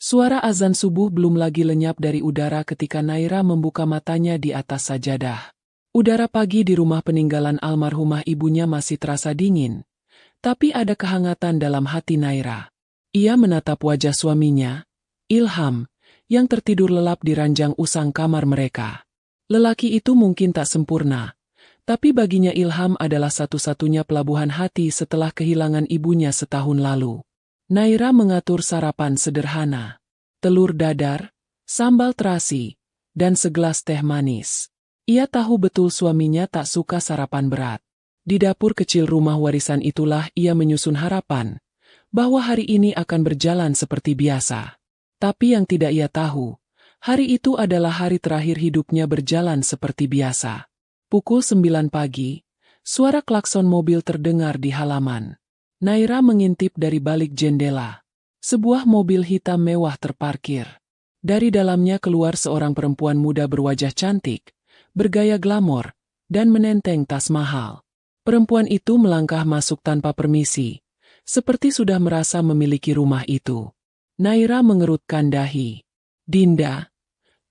Suara azan subuh belum lagi lenyap dari udara ketika Naira membuka matanya di atas sajadah. Udara pagi di rumah peninggalan almarhumah ibunya masih terasa dingin, tapi ada kehangatan dalam hati Naira. Ia menatap wajah suaminya, Ilham, yang tertidur lelap di ranjang usang kamar mereka. Lelaki itu mungkin tak sempurna, tapi baginya Ilham adalah satu-satunya pelabuhan hati setelah kehilangan ibunya setahun lalu. Naira mengatur sarapan sederhana. Telur dadar, sambal terasi, dan segelas teh manis. Ia tahu betul suaminya tak suka sarapan berat. Di dapur kecil rumah warisan itulah ia menyusun harapan bahwa hari ini akan berjalan seperti biasa. Tapi yang tidak ia tahu, hari itu adalah hari terakhir hidupnya berjalan seperti biasa. Pukul 9 pagi, suara klakson mobil terdengar di halaman. Naira mengintip dari balik jendela. Sebuah mobil hitam mewah terparkir. Dari dalamnya keluar seorang perempuan muda berwajah cantik, bergaya glamor, dan menenteng tas mahal. Perempuan itu melangkah masuk tanpa permisi, seperti sudah merasa memiliki rumah itu. Naira mengerutkan dahi. Dinda,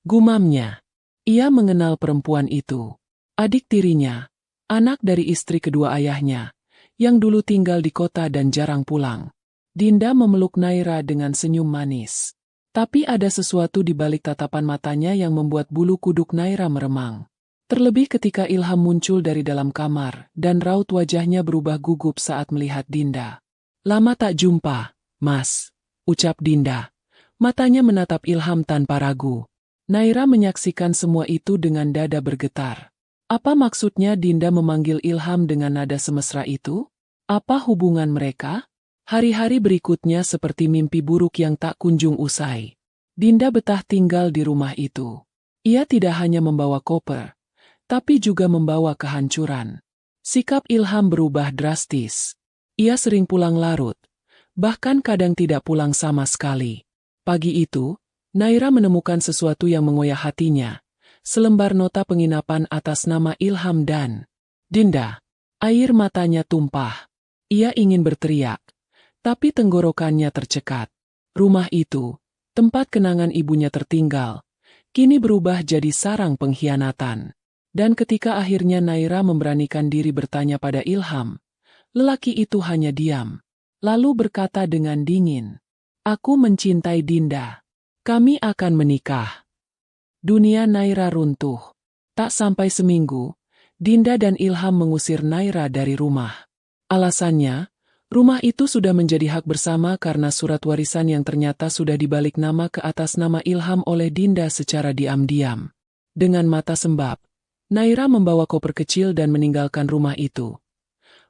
gumamnya. Ia mengenal perempuan itu. Adik tirinya, anak dari istri kedua ayahnya, yang dulu tinggal di kota dan jarang pulang. Dinda memeluk Naira dengan senyum manis. Tapi ada sesuatu di balik tatapan matanya yang membuat bulu kuduk Naira meremang. Terlebih ketika Ilham muncul dari dalam kamar, dan raut wajahnya berubah gugup saat melihat Dinda. Lama tak jumpa, Mas, ucap Dinda. Matanya menatap Ilham tanpa ragu. Naira menyaksikan semua itu dengan dada bergetar. Apa maksudnya Dinda memanggil Ilham dengan nada semesra itu? Apa hubungan mereka? Hari-hari berikutnya seperti mimpi buruk yang tak kunjung usai. Dinda betah tinggal di rumah itu. Ia tidak hanya membawa koper, tapi juga membawa kehancuran. Sikap Ilham berubah drastis. Ia sering pulang larut, bahkan kadang tidak pulang sama sekali. Pagi itu, Naira menemukan sesuatu yang mengoyak hatinya. Selembar nota penginapan atas nama Ilham dan Dinda. Air matanya tumpah. Ia ingin berteriak, tapi tenggorokannya tercekat. Rumah itu, tempat kenangan ibunya tertinggal, kini berubah jadi sarang pengkhianatan. Dan ketika akhirnya Naira memberanikan diri bertanya pada Ilham, lelaki itu hanya diam, lalu berkata dengan dingin, "Aku mencintai Dinda. Kami akan menikah." Dunia Naira runtuh. Tak sampai seminggu, Dinda dan Ilham mengusir Naira dari rumah. Alasannya, rumah itu sudah menjadi hak bersama karena surat warisan yang ternyata sudah dibalik nama ke atas nama Ilham oleh Dinda secara diam-diam. Dengan mata sembab, Naira membawa koper kecil dan meninggalkan rumah itu.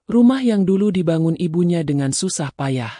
Rumah yang dulu dibangun ibunya dengan susah payah.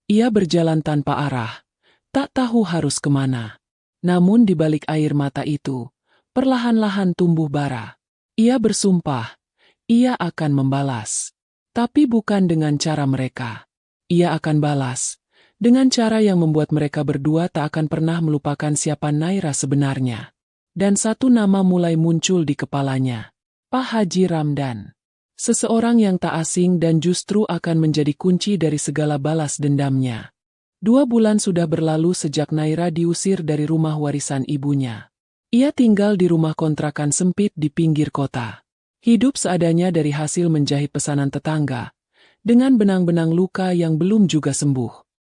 Ia berjalan tanpa arah, tak tahu harus kemana. Namun di balik air mata itu, perlahan-lahan tumbuh bara. Ia bersumpah, ia akan membalas. Tapi bukan dengan cara mereka. Ia akan balas, dengan cara yang membuat mereka berdua tak akan pernah melupakan siapa Naira sebenarnya. Dan satu nama mulai muncul di kepalanya. Pak Haji Ramdan. Seseorang yang tak asing dan justru akan menjadi kunci dari segala balas dendamnya. 2 bulan sudah berlalu sejak Naira diusir dari rumah warisan ibunya. Ia tinggal di rumah kontrakan sempit di pinggir kota. Hidup seadanya dari hasil menjahit pesanan tetangga, dengan benang-benang luka yang belum juga sembuh.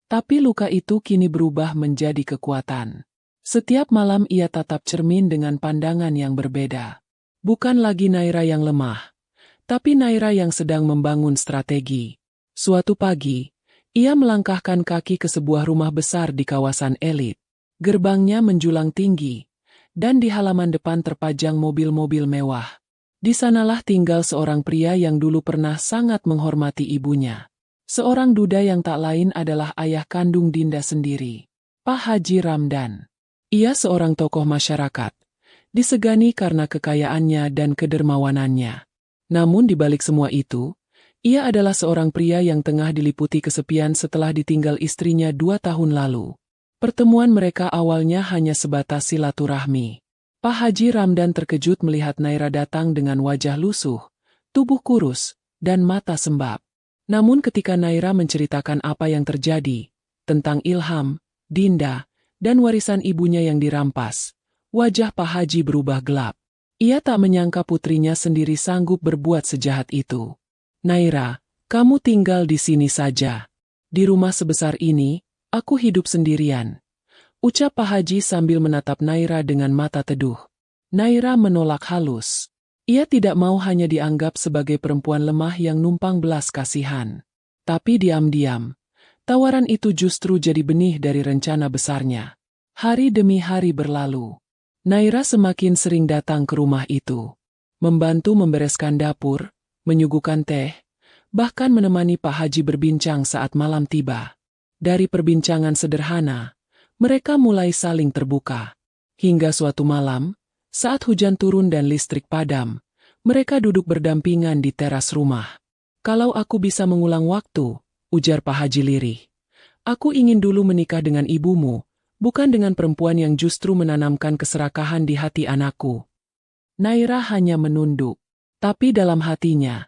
Tapi luka itu kini berubah menjadi kekuatan. Setiap malam ia tatap cermin dengan pandangan yang berbeda. Bukan lagi Naira yang lemah, tapi Naira yang sedang membangun strategi. Suatu pagi, ia melangkahkan kaki ke sebuah rumah besar di kawasan elit. Gerbangnya menjulang tinggi, dan di halaman depan terpajang mobil-mobil mewah. Di sanalah tinggal seorang pria yang dulu pernah sangat menghormati ibunya. Seorang duda yang tak lain adalah ayah kandung Dinda sendiri, Pak Haji Ramdan. Ia seorang tokoh masyarakat, disegani karena kekayaannya dan kedermawanannya. Namun di balik semua itu, ia adalah seorang pria yang tengah diliputi kesepian setelah ditinggal istrinya 2 tahun lalu. Pertemuan mereka awalnya hanya sebatas silaturahmi. Pak Haji Ramdan terkejut melihat Naira datang dengan wajah lusuh, tubuh kurus, dan mata sembab. Namun ketika Naira menceritakan apa yang terjadi, tentang Ilham, Dinda, dan warisan ibunya yang dirampas. Wajah Pak Haji berubah gelap. Ia tak menyangka putrinya sendiri sanggup berbuat sejahat itu. "Naira, kamu tinggal di sini saja. Di rumah sebesar ini, aku hidup sendirian," ucap Pak Haji sambil menatap Naira dengan mata teduh. Naira menolak halus. Ia tidak mau hanya dianggap sebagai perempuan lemah yang numpang belas kasihan. Tapi diam-diam, tawaran itu justru jadi benih dari rencana besarnya. Hari demi hari berlalu. Naira semakin sering datang ke rumah itu. Membantu membereskan dapur, menyuguhkan teh, bahkan menemani Pak Haji berbincang saat malam tiba. Dari perbincangan sederhana, mereka mulai saling terbuka. Hingga suatu malam, saat hujan turun dan listrik padam, mereka duduk berdampingan di teras rumah. "Kalau aku bisa mengulang waktu," ujar Pak Haji lirih, "aku ingin dulu menikah dengan ibumu, bukan dengan perempuan yang justru menanamkan keserakahan di hati anakku." Naira hanya menunduk. Tapi dalam hatinya,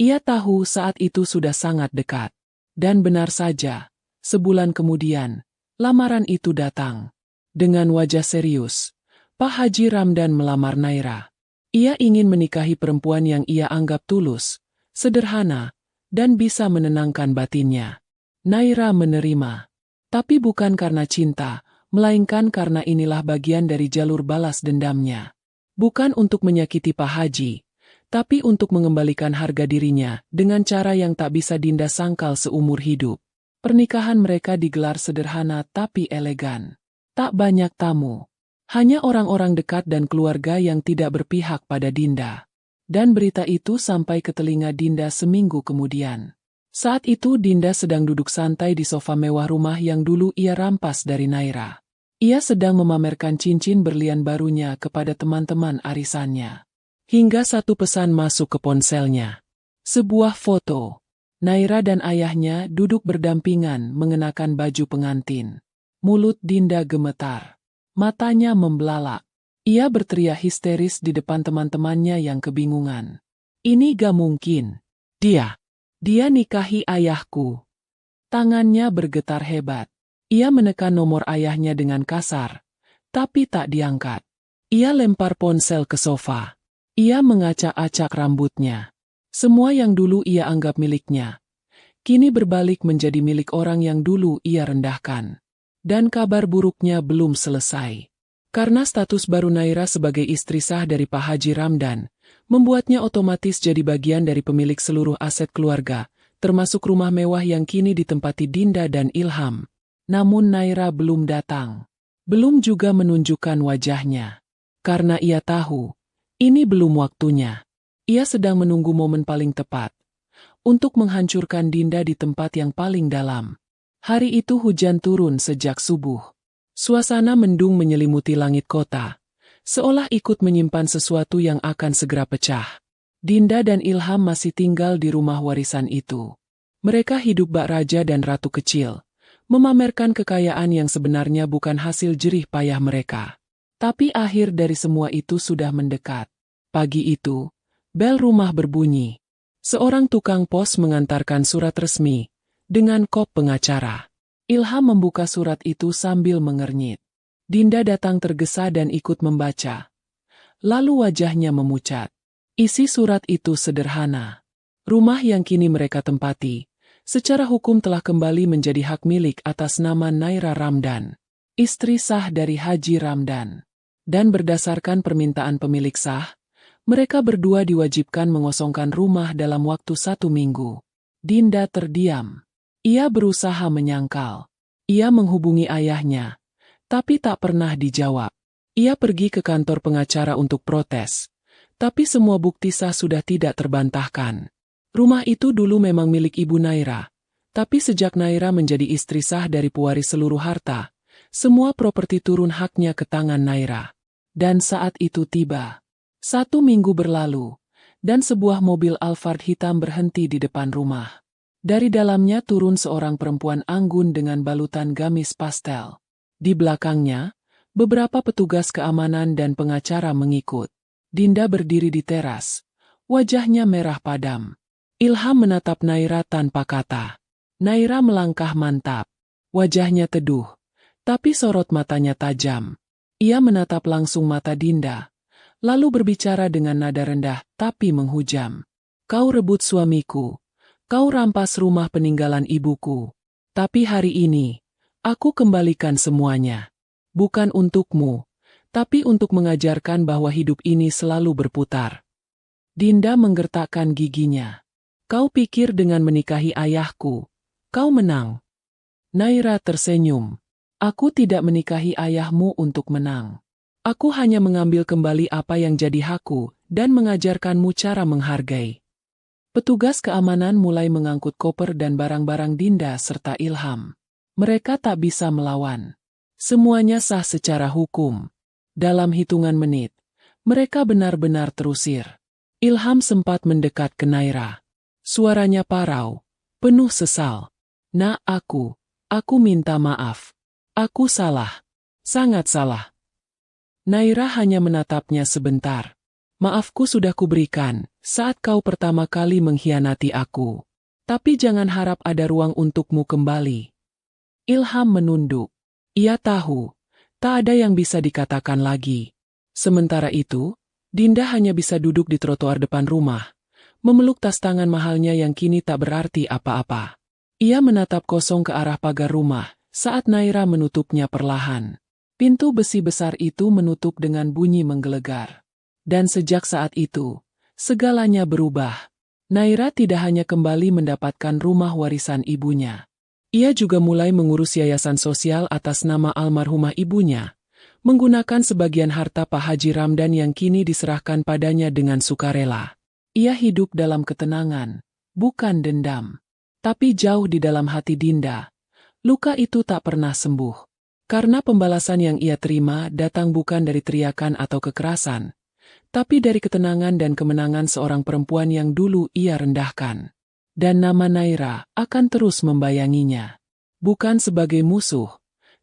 ia tahu saat itu sudah sangat dekat. Dan benar saja, sebulan kemudian, lamaran itu datang. Dengan wajah serius, Pak Haji Ramdan melamar Naira. Ia ingin menikahi perempuan yang ia anggap tulus, sederhana, dan bisa menenangkan batinnya. Naira menerima. Tapi bukan karena cinta, melainkan karena inilah bagian dari jalur balas dendamnya. Bukan untuk menyakiti Pak Haji, tapi untuk mengembalikan harga dirinya dengan cara yang tak bisa Dinda sangkal seumur hidup. Pernikahan mereka digelar sederhana tapi elegan. Tak banyak tamu. Hanya orang-orang dekat dan keluarga yang tidak berpihak pada Dinda. Dan berita itu sampai ke telinga Dinda seminggu kemudian. Saat itu Dinda sedang duduk santai di sofa mewah rumah yang dulu ia rampas dari Naira. Ia sedang memamerkan cincin berlian barunya kepada teman-teman arisannya. Hingga satu pesan masuk ke ponselnya. Sebuah foto. Naira dan ayahnya duduk berdampingan mengenakan baju pengantin. Mulut Dinda gemetar. Matanya membelalak. Ia berteriak histeris di depan teman-temannya yang kebingungan. "Ini gak mungkin. Dia nikahi ayahku." Tangannya bergetar hebat. Ia menekan nomor ayahnya dengan kasar, tapi tak diangkat. Ia lempar ponsel ke sofa. Ia mengacak-acak rambutnya. Semua yang dulu ia anggap miliknya, kini berbalik menjadi milik orang yang dulu ia rendahkan. Dan kabar buruknya belum selesai. Karena status baru Naira sebagai istri sah dari Pak Haji Ramdan, membuatnya otomatis jadi bagian dari pemilik seluruh aset keluarga, termasuk rumah mewah yang kini ditempati Dinda dan Ilham. Namun Naira belum datang. Belum juga menunjukkan wajahnya. Karena ia tahu, ini belum waktunya. Ia sedang menunggu momen paling tepat untuk menghancurkan Dinda di tempat yang paling dalam. Hari itu hujan turun sejak subuh. Suasana mendung menyelimuti langit kota, seolah ikut menyimpan sesuatu yang akan segera pecah. Dinda dan Ilham masih tinggal di rumah warisan itu. Mereka hidup bak raja dan ratu kecil, memamerkan kekayaan yang sebenarnya bukan hasil jerih payah mereka. Tapi akhir dari semua itu sudah mendekat. Pagi itu, bel rumah berbunyi. Seorang tukang pos mengantarkan surat resmi dengan kop pengacara. Ilham membuka surat itu sambil mengernyit. Dinda datang tergesa dan ikut membaca. Lalu wajahnya memucat. Isi surat itu sederhana. Rumah yang kini mereka tempati, secara hukum telah kembali menjadi hak milik atas nama Naira Ramdan, istri sah dari Haji Ramdan. Dan berdasarkan permintaan pemilik sah, mereka berdua diwajibkan mengosongkan rumah dalam waktu 1 minggu. Dinda terdiam. Ia berusaha menyangkal. Ia menghubungi ayahnya, tapi tak pernah dijawab. Ia pergi ke kantor pengacara untuk protes, tapi semua bukti sah sudah tidak terbantahkan. Rumah itu dulu memang milik Ibu Naira, tapi sejak Naira menjadi istri sah dari pewaris seluruh harta, semua properti turun haknya ke tangan Naira. Dan saat itu tiba. 1 minggu berlalu, dan sebuah mobil Alphard hitam berhenti di depan rumah. Dari dalamnya turun seorang perempuan anggun dengan balutan gamis pastel. Di belakangnya, beberapa petugas keamanan dan pengacara mengikut. Dinda berdiri di teras. Wajahnya merah padam. Ilham menatap Naira tanpa kata. Naira melangkah mantap. Wajahnya teduh, Tapi sorot matanya tajam. Ia menatap langsung mata Dinda, lalu berbicara dengan nada rendah tapi menghujam. Kau rebut suamiku. Kau rampas rumah peninggalan ibuku. Tapi hari ini, aku kembalikan semuanya. Bukan untukmu, tapi untuk mengajarkan bahwa hidup ini selalu berputar. Dinda menggertakkan giginya. Kau pikir dengan menikahi ayahku, kau menang? Naira tersenyum. Aku tidak menikahi ayahmu untuk menang. Aku hanya mengambil kembali apa yang jadi hakku dan mengajarkanmu cara menghargai. Petugas keamanan mulai mengangkut koper dan barang-barang Dinda serta Ilham. Mereka tak bisa melawan. Semuanya sah secara hukum. Dalam hitungan menit, mereka benar-benar terusir. Ilham sempat mendekat ke Naira. Suaranya parau, penuh sesal. Nak, aku minta maaf. Aku salah. Sangat salah. Naira hanya menatapnya sebentar. Maafku sudah kuberikan saat kau pertama kali mengkhianati aku. Tapi jangan harap ada ruang untukmu kembali. Ilham menunduk. Ia tahu, tak ada yang bisa dikatakan lagi. Sementara itu, Dinda hanya bisa duduk di trotoar depan rumah, memeluk tas tangan mahalnya yang kini tak berarti apa-apa. Ia menatap kosong ke arah pagar rumah saat Naira menutupnya perlahan. Pintu besi besar itu menutup dengan bunyi menggelegar. Dan sejak saat itu, segalanya berubah. Naira tidak hanya kembali mendapatkan rumah warisan ibunya. Ia juga mulai mengurus yayasan sosial atas nama almarhumah ibunya, menggunakan sebagian harta Pak Haji Ramdan yang kini diserahkan padanya dengan sukarela. Ia hidup dalam ketenangan, bukan dendam. Tapi jauh di dalam hati Dinda, luka itu tak pernah sembuh. Karena pembalasan yang ia terima datang bukan dari teriakan atau kekerasan, tapi dari ketenangan dan kemenangan seorang perempuan yang dulu ia rendahkan. Dan nama Naira akan terus membayanginya. Bukan sebagai musuh,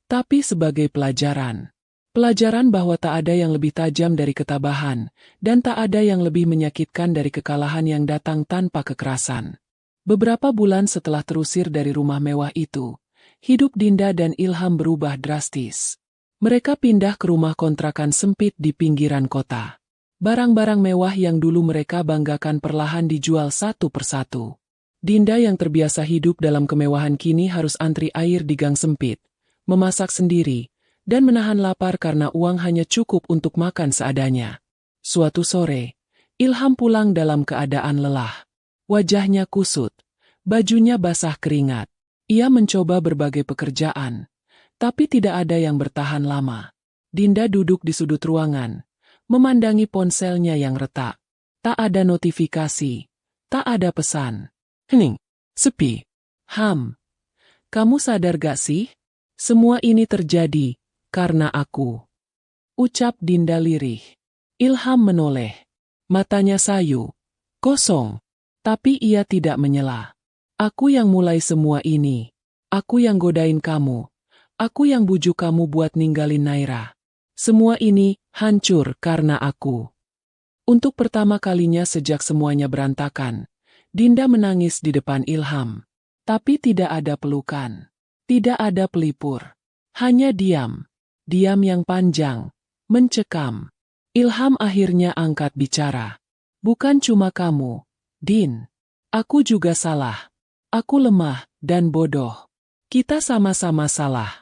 tapi sebagai pelajaran. Pelajaran bahwa tak ada yang lebih tajam dari ketabahan, dan tak ada yang lebih menyakitkan dari kekalahan yang datang tanpa kekerasan. Beberapa bulan setelah terusir dari rumah mewah itu, hidup Dinda dan Ilham berubah drastis. Mereka pindah ke rumah kontrakan sempit di pinggiran kota. Barang-barang mewah yang dulu mereka banggakan perlahan dijual satu persatu. Dinda yang terbiasa hidup dalam kemewahan kini harus antri air di gang sempit, memasak sendiri, dan menahan lapar karena uang hanya cukup untuk makan seadanya. Suatu sore, Ilham pulang dalam keadaan lelah. Wajahnya kusut, bajunya basah keringat. Ia mencoba berbagai pekerjaan, tapi tidak ada yang bertahan lama. Dinda duduk di sudut ruangan, memandangi ponselnya yang retak. Tak ada notifikasi, tak ada pesan. Hening, sepi. Kamu sadar gak sih? Semua ini terjadi karena aku. Ucap Dinda lirih. Ilham menoleh. Matanya sayu, kosong. Tapi ia tidak menyela. Aku yang mulai semua ini. Aku yang godain kamu. Aku yang bujuk kamu buat ninggalin Naira. Semua ini hancur karena aku. Untuk pertama kalinya sejak semuanya berantakan, Dinda menangis di depan Ilham. Tapi tidak ada pelukan. Tidak ada pelipur. Hanya diam. Diam yang panjang. Mencekam. Ilham akhirnya angkat bicara. Bukan cuma kamu, Din. Aku juga salah. Aku lemah dan bodoh. Kita sama-sama salah.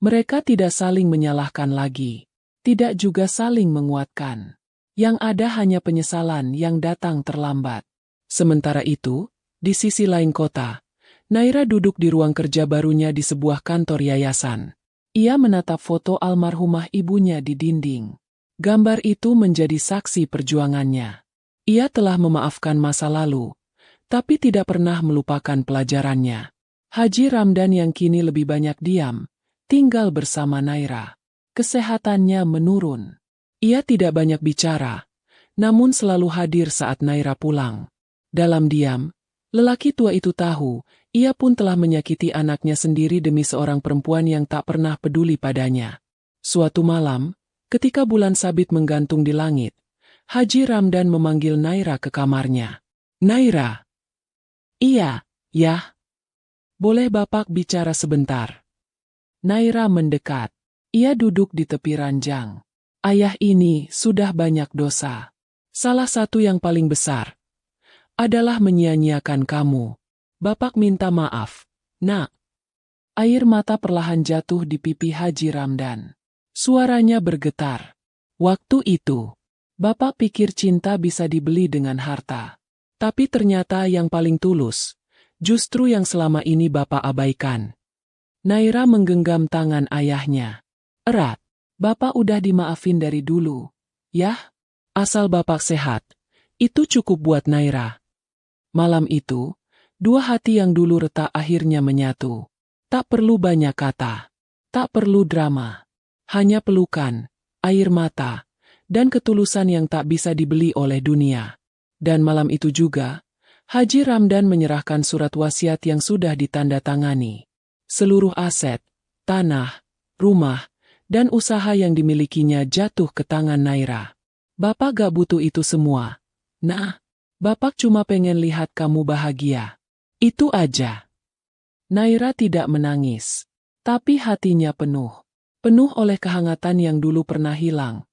Mereka tidak saling menyalahkan lagi. Tidak juga saling menguatkan. Yang ada hanya penyesalan yang datang terlambat. Sementara itu, di sisi lain kota, Naira duduk di ruang kerja barunya di sebuah kantor yayasan. Ia menatap foto almarhumah ibunya di dinding. Gambar itu menjadi saksi perjuangannya. Ia telah memaafkan masa lalu, tapi tidak pernah melupakan pelajarannya. Haji Ramdan yang kini lebih banyak diam, tinggal bersama Naira. Kesehatannya menurun. Ia tidak banyak bicara, namun selalu hadir saat Naira pulang. Dalam diam, lelaki tua itu tahu, ia pun telah menyakiti anaknya sendiri demi seorang perempuan yang tak pernah peduli padanya. Suatu malam, ketika bulan sabit menggantung di langit, Haji Ramdan memanggil Naira ke kamarnya. Naira. Iya, ya. Boleh Bapak bicara sebentar? Naira mendekat. Ia duduk di tepi ranjang. Ayah ini sudah banyak dosa. Salah satu yang paling besar adalah menyia-nyiakan kamu. Bapak minta maaf, Nak. Air mata perlahan jatuh di pipi Haji Ramdan. Suaranya bergetar. Waktu itu, Bapak pikir cinta bisa dibeli dengan harta. Tapi ternyata yang paling tulus, justru yang selama ini Bapak abaikan. Naira menggenggam tangan ayahnya. Erat, Bapak udah dimaafin dari dulu. Yah, asal Bapak sehat, itu cukup buat Naira. Malam itu, dua hati yang dulu retak akhirnya menyatu. Tak perlu banyak kata, tak perlu drama. Hanya pelukan, air mata, dan ketulusan yang tak bisa dibeli oleh dunia. Dan malam itu juga, Haji Ramdan menyerahkan surat wasiat yang sudah ditandatangani. Seluruh aset, tanah, rumah, dan usaha yang dimilikinya jatuh ke tangan Naira. Bapak gak butuh itu semua. Nah, Bapak cuma pengen lihat kamu bahagia. Itu aja. Naira tidak menangis, tapi hatinya penuh. Penuh oleh kehangatan yang dulu pernah hilang.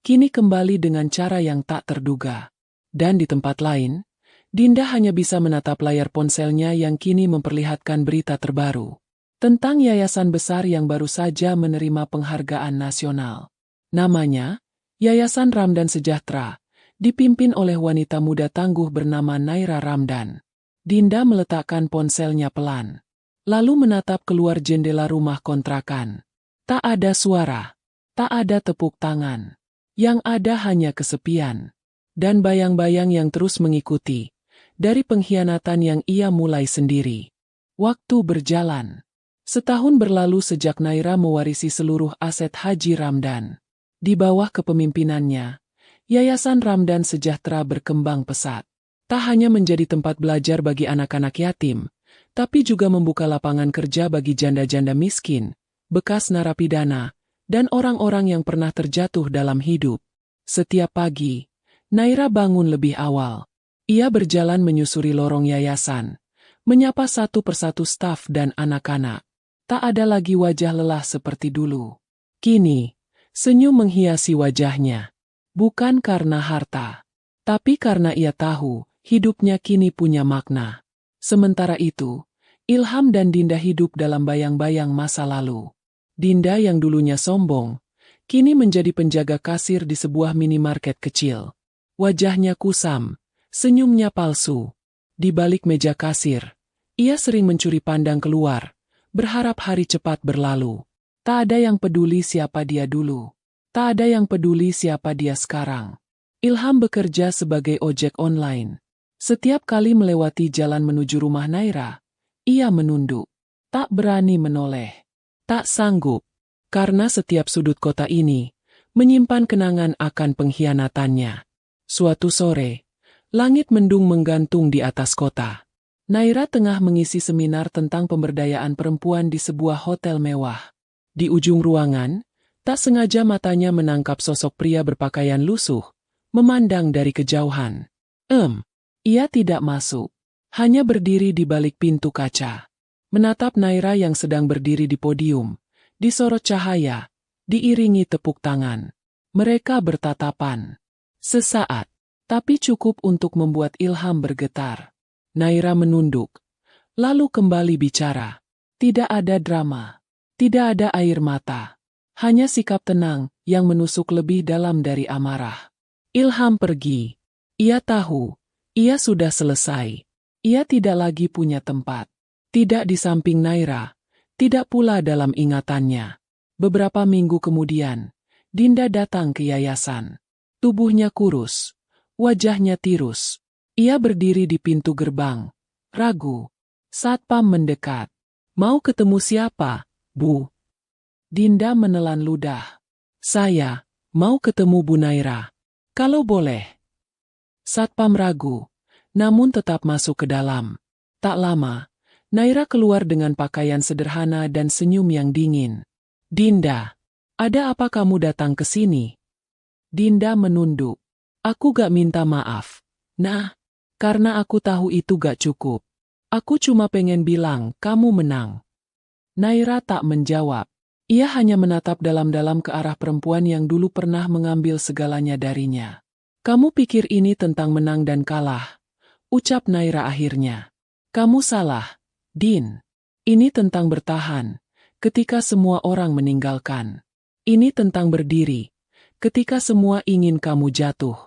Kini kembali dengan cara yang tak terduga. Dan di tempat lain, Dinda hanya bisa menatap layar ponselnya yang kini memperlihatkan berita terbaru. Tentang yayasan besar yang baru saja menerima penghargaan nasional. Namanya, Yayasan Ramdan Sejahtera, dipimpin oleh wanita muda tangguh bernama Naira Ramdan. Dinda meletakkan ponselnya pelan. Lalu menatap keluar jendela rumah kontrakan. Tak ada suara, tak ada tepuk tangan. Yang ada hanya kesepian. Dan bayang-bayang yang terus mengikuti. Dari pengkhianatan yang ia mulai sendiri. Waktu berjalan. Setahun berlalu sejak Naira mewarisi seluruh aset Haji Ramdan. Di bawah kepemimpinannya, Yayasan Ramdan Sejahtera berkembang pesat. Tak hanya menjadi tempat belajar bagi anak-anak yatim, tapi juga membuka lapangan kerja bagi janda-janda miskin, bekas narapidana, dan orang-orang yang pernah terjatuh dalam hidup. Setiap pagi, Naira bangun lebih awal. Ia berjalan menyusuri lorong yayasan, menyapa satu persatu staf dan anak-anak. Tak ada lagi wajah lelah seperti dulu. Kini, senyum menghiasi wajahnya. Bukan karena harta, tapi karena ia tahu hidupnya kini punya makna. Sementara itu, Ilham dan Dinda hidup dalam bayang-bayang masa lalu. Dinda yang dulunya sombong, kini menjadi penjaga kasir di sebuah minimarket kecil. Wajahnya kusam, senyumnya palsu. Di balik meja kasir, ia sering mencuri pandang keluar, berharap hari cepat berlalu. Tak ada yang peduli siapa dia dulu. Tak ada yang peduli siapa dia sekarang. Ilham bekerja sebagai ojek online. Setiap kali melewati jalan menuju rumah Naira, ia menunduk. Tak berani menoleh. Tak sanggup. Karena setiap sudut kota ini menyimpan kenangan akan pengkhianatannya. Suatu sore, langit mendung menggantung di atas kota. Naira tengah mengisi seminar tentang pemberdayaan perempuan di sebuah hotel mewah. Di ujung ruangan, tak sengaja matanya menangkap sosok pria berpakaian lusuh, memandang dari kejauhan. Ia tidak masuk, hanya berdiri di balik pintu kaca. Menatap Naira yang sedang berdiri di podium, disorot cahaya, diiringi tepuk tangan. Mereka bertatapan. Sesaat, tapi cukup untuk membuat Ilham bergetar. Naira menunduk, lalu kembali bicara. Tidak ada drama, tidak ada air mata. Hanya sikap tenang yang menusuk lebih dalam dari amarah. Ilham pergi. Ia tahu. Ia sudah selesai. Ia tidak lagi punya tempat. Tidak di samping Naira. Tidak pula dalam ingatannya. Beberapa minggu kemudian, Dinda datang ke yayasan. Tubuhnya kurus. Wajahnya tirus. Ia berdiri di pintu gerbang. Ragu. Satpam mendekat. Mau ketemu siapa, Bu? Dinda menelan ludah. Saya mau ketemu Bu Naira. Kalau boleh. Satpam ragu, namun tetap masuk ke dalam. Tak lama, Naira keluar dengan pakaian sederhana dan senyum yang dingin. Dinda, ada apa kamu datang ke sini? Dinda menunduk. Aku gak minta maaf. Nah, karena aku tahu itu gak cukup. Aku cuma pengen bilang kamu menang. Naira tak menjawab. Ia hanya menatap dalam-dalam ke arah perempuan yang dulu pernah mengambil segalanya darinya. Kamu pikir ini tentang menang dan kalah? Ucap Naira akhirnya. Kamu salah, Din. Ini tentang bertahan, ketika semua orang meninggalkan. Ini tentang berdiri, ketika semua ingin kamu jatuh.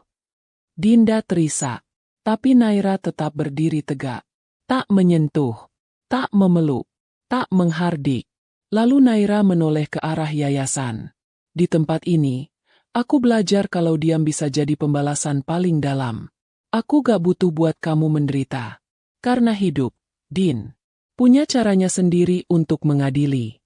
Dinda terisak, tapi Naira tetap berdiri tegak. Tak menyentuh, tak memeluk, tak menghardik. Lalu Naira menoleh ke arah yayasan. Di tempat ini, aku belajar kalau diam bisa jadi pembalasan paling dalam. Aku gak butuh buat kamu menderita. Karena hidup, Din, punya caranya sendiri untuk mengadili.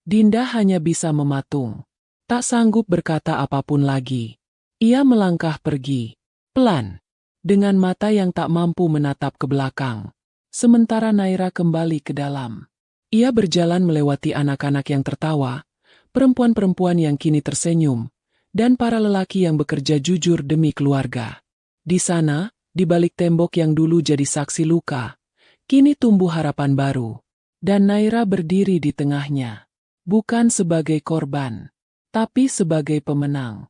Dinda hanya bisa mematung. Tak sanggup berkata apapun lagi. Ia melangkah pergi. Pelan. Dengan mata yang tak mampu menatap ke belakang. Sementara Naira kembali ke dalam. Ia berjalan melewati anak-anak yang tertawa, perempuan-perempuan yang kini tersenyum, dan para lelaki yang bekerja jujur demi keluarga. Di sana, di balik tembok yang dulu jadi saksi luka, kini tumbuh harapan baru. Dan Naira berdiri di tengahnya. Bukan sebagai korban, tapi sebagai pemenang.